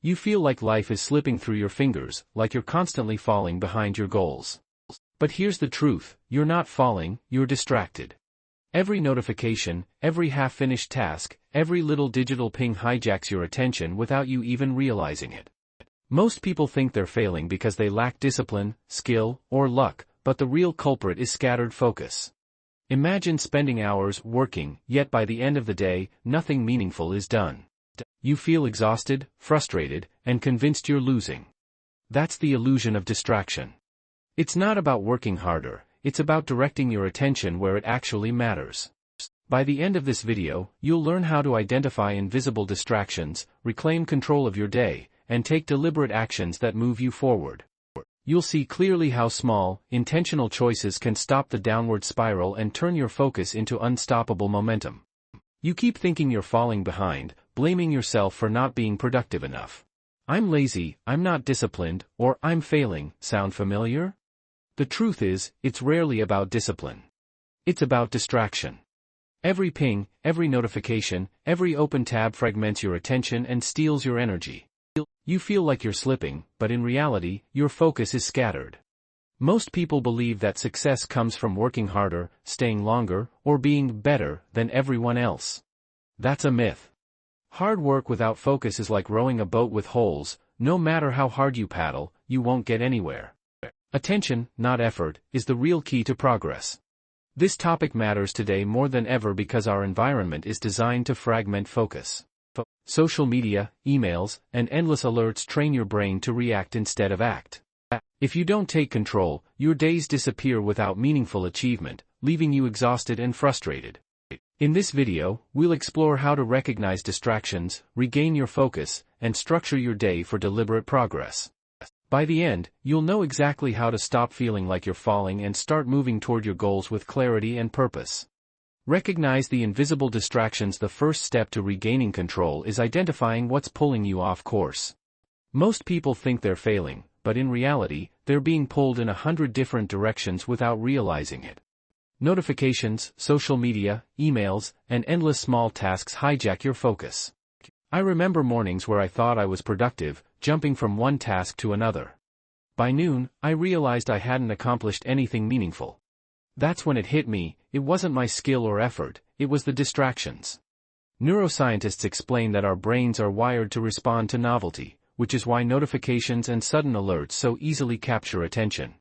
You feel like life is slipping through your fingers, like you're constantly falling behind your goals. But here's the truth, you're not falling, you're distracted. Every notification, every half-finished task, every little digital ping hijacks your attention without you even realizing it. Most people think they're failing because they lack discipline, skill, or luck, but the real culprit is scattered focus. Imagine spending hours working, yet by the end of the day, nothing meaningful is done. You feel exhausted, frustrated, and convinced you're losing. That's the illusion of distraction. It's not about working harder, it's about directing your attention where it actually matters. By the end of this video, you'll learn how to identify invisible distractions, reclaim control of your day, and take deliberate actions that move you forward. You'll see clearly how small, intentional choices can stop the downward spiral and turn your focus into unstoppable momentum. You keep thinking you're falling behind, blaming yourself for not being productive enough. I'm lazy, I'm not disciplined, or I'm failing. Sound familiar? The truth is, it's rarely about discipline. It's about distraction. Every ping, every notification, every open tab fragments your attention and steals your energy. You feel like you're slipping, but in reality, your focus is scattered. Most people believe that success comes from working harder, staying longer, or being better than everyone else. That's a myth. Hard work without focus is like rowing a boat with holes. No matter how hard you paddle, you won't get anywhere. Attention, not effort, is the real key to progress. This topic matters today more than ever because our environment is designed to fragment focus. Social media, emails, and endless alerts train your brain to react instead of act. If you don't take control, your days disappear without meaningful achievement, leaving you exhausted and frustrated. In this video, we'll explore how to recognize distractions, regain your focus, and structure your day for deliberate progress. By the end, you'll know exactly how to stop feeling like you're falling and start moving toward your goals with clarity and purpose. Recognize the invisible distractions. The first step to regaining control is identifying what's pulling you off course. Most people think they're failing, but in reality, they're being pulled in 100 different directions without realizing it. Notifications, social media, emails, and endless small tasks hijack your focus. I remember mornings where I thought I was productive, jumping from one task to another. By noon, I realized I hadn't accomplished anything meaningful. That's when it hit me, it wasn't my skill or effort, it was the distractions. Neuroscientists explain that our brains are wired to respond to novelty, which is why notifications and sudden alerts so easily capture attention.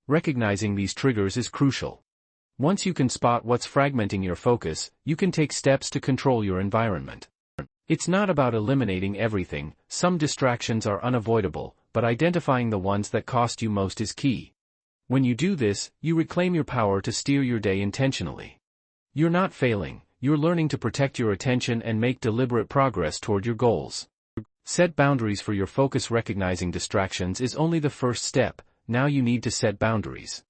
Recognizing these triggers is crucial. Once you can spot what's fragmenting your focus, you can take steps to control your environment. It's not about eliminating everything. Some distractions are unavoidable, but identifying the ones that cost you most is key. When you do this, you reclaim your power to steer your day intentionally. You're not failing, you're learning to protect your attention and make deliberate progress toward your goals. Set boundaries for your focus. Recognizing distractions is only the first step. Now you need to set boundaries.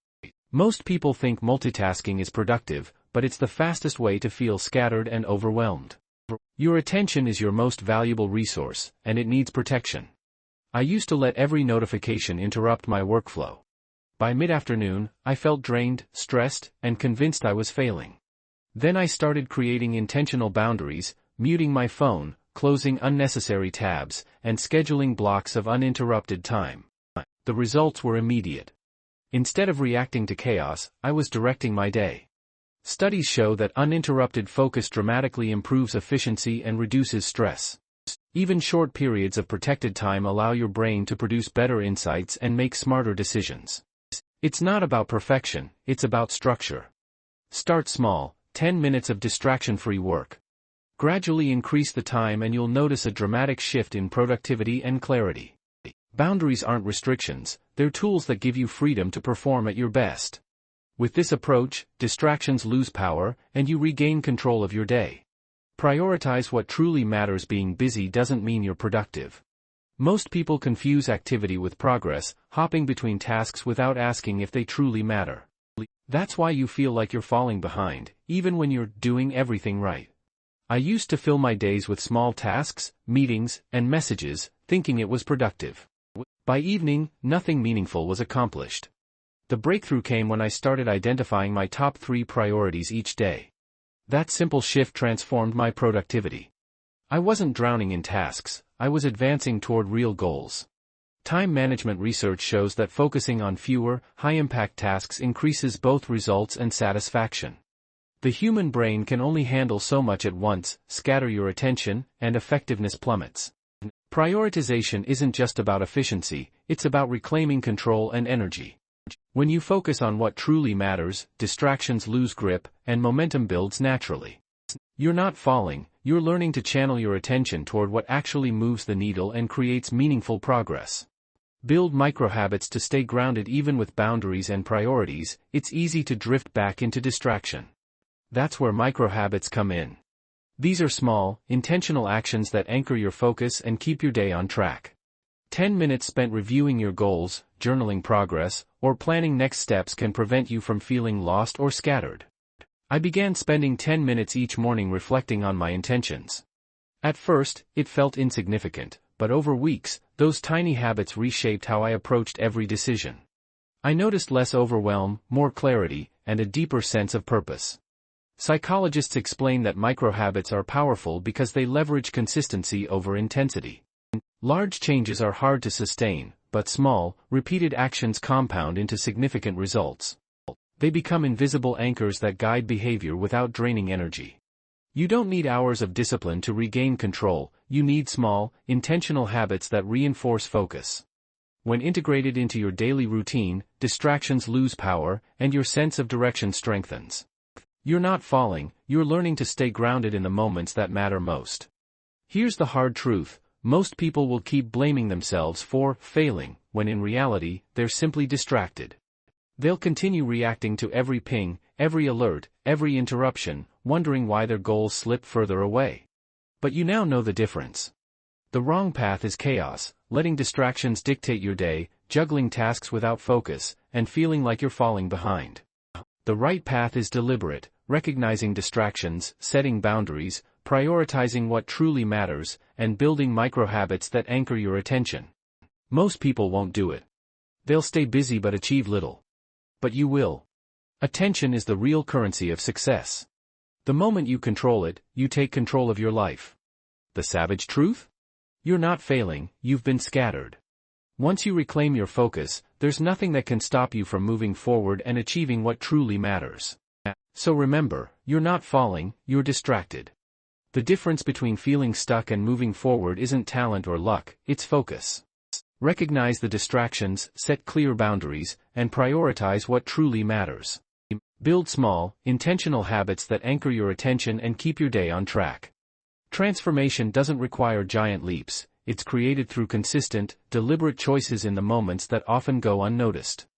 Most people think multitasking is productive, but it's the fastest way to feel scattered and overwhelmed. Your attention is your most valuable resource, and it needs protection. I used to let every notification interrupt my workflow. By mid-afternoon, I felt drained, stressed, and convinced I was failing. Then I started creating intentional boundaries, muting my phone, closing unnecessary tabs, and scheduling blocks of uninterrupted time. The results were immediate. Instead of reacting to chaos, I was directing my day. Studies show that uninterrupted focus dramatically improves efficiency and reduces stress. Even short periods of protected time allow your brain to produce better insights and make smarter decisions. It's not about perfection, it's about structure. Start small, 10 minutes of distraction-free work. Gradually increase the time and you'll notice a dramatic shift in productivity and clarity. Boundaries aren't restrictions, they're tools that give you freedom to perform at your best. With this approach, distractions lose power, and you regain control of your day. Prioritize what truly matters. Being busy doesn't mean you're productive. Most people confuse activity with progress, hopping between tasks without asking if they truly matter. That's why you feel like you're falling behind, even when you're doing everything right. I used to fill my days with small tasks, meetings, and messages, thinking it was productive. By evening, nothing meaningful was accomplished. The breakthrough came when I started identifying my top 3 priorities each day. That simple shift transformed my productivity. I wasn't drowning in tasks, I was advancing toward real goals. Time management research shows that focusing on fewer, high-impact tasks increases both results and satisfaction. The human brain can only handle so much at once, scatter your attention, and effectiveness plummets. Prioritization isn't just about efficiency, it's about reclaiming control and energy. When you focus on what truly matters, distractions lose grip, and momentum builds naturally. You're not falling, you're learning to channel your attention toward what actually moves the needle and creates meaningful progress. Build microhabits to stay grounded even with boundaries and priorities. It's easy to drift back into distraction. That's where microhabits come in. These are small, intentional actions that anchor your focus and keep your day on track. 10 minutes spent reviewing your goals, journaling progress, or planning next steps can prevent you from feeling lost or scattered. I began spending 10 minutes each morning reflecting on my intentions. At first, it felt insignificant, but over weeks, those tiny habits reshaped how I approached every decision. I noticed less overwhelm, more clarity, and a deeper sense of purpose. Psychologists explain that microhabits are powerful because they leverage consistency over intensity. Large changes are hard to sustain, but small, repeated actions compound into significant results. They become invisible anchors that guide behavior without draining energy. You don't need hours of discipline to regain control, you need small, intentional habits that reinforce focus. When integrated into your daily routine, distractions lose power, and your sense of direction strengthens. You're not falling, you're learning to stay grounded in the moments that matter most. Here's the hard truth, most people will keep blaming themselves for failing, when in reality, they're simply distracted. They'll continue reacting to every ping, every alert, every interruption, wondering why their goals slip further away. But you now know the difference. The wrong path is chaos, letting distractions dictate your day, juggling tasks without focus, and feeling like you're falling behind. The right path is deliberate, recognizing distractions, setting boundaries, prioritizing what truly matters, and building microhabits that anchor your attention. Most people won't do it. They'll stay busy but achieve little. But you will. Attention is the real currency of success. The moment you control it, you take control of your life. The savage truth? You're not failing, you've been scattered. Once you reclaim your focus, there's nothing that can stop you from moving forward and achieving what truly matters. So remember, you're not falling, you're distracted. The difference between feeling stuck and moving forward isn't talent or luck, it's focus. Recognize the distractions, set clear boundaries, and prioritize what truly matters. Build small, intentional habits that anchor your attention and keep your day on track. Transformation doesn't require giant leaps, it's created through consistent, deliberate choices in the moments that often go unnoticed.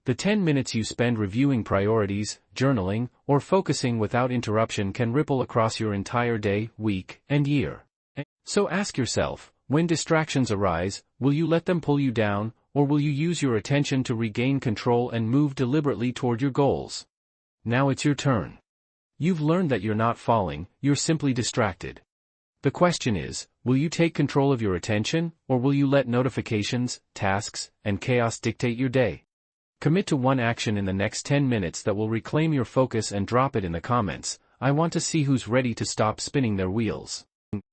The 10 minutes you spend reviewing priorities, journaling, or focusing without interruption can ripple across your entire day, week, and year. So ask yourself, when distractions arise, will you let them pull you down, or will you use your attention to regain control and move deliberately toward your goals? Now it's your turn. You've learned that you're not falling, you're simply distracted. The question is, will you take control of your attention, or will you let notifications, tasks, and chaos dictate your day? Commit to one action in the next 10 minutes that will reclaim your focus and drop it in the comments. I want to see who's ready to stop spinning their wheels.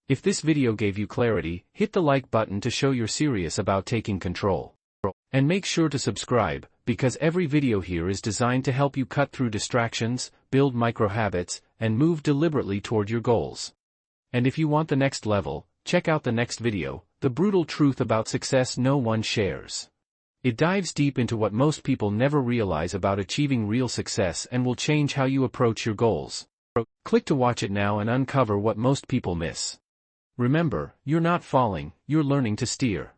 If this video gave you clarity, hit the like button to show you're serious about taking control. And make sure to subscribe, because every video here is designed to help you cut through distractions, build microhabits, and move deliberately toward your goals. And if you want the next level, check out the next video, The Brutal Truth About Success No One Shares. It dives deep into what most people never realize about achieving real success and will change how you approach your goals. Click to watch it now and uncover what most people miss. Remember, you're not falling, you're learning to steer.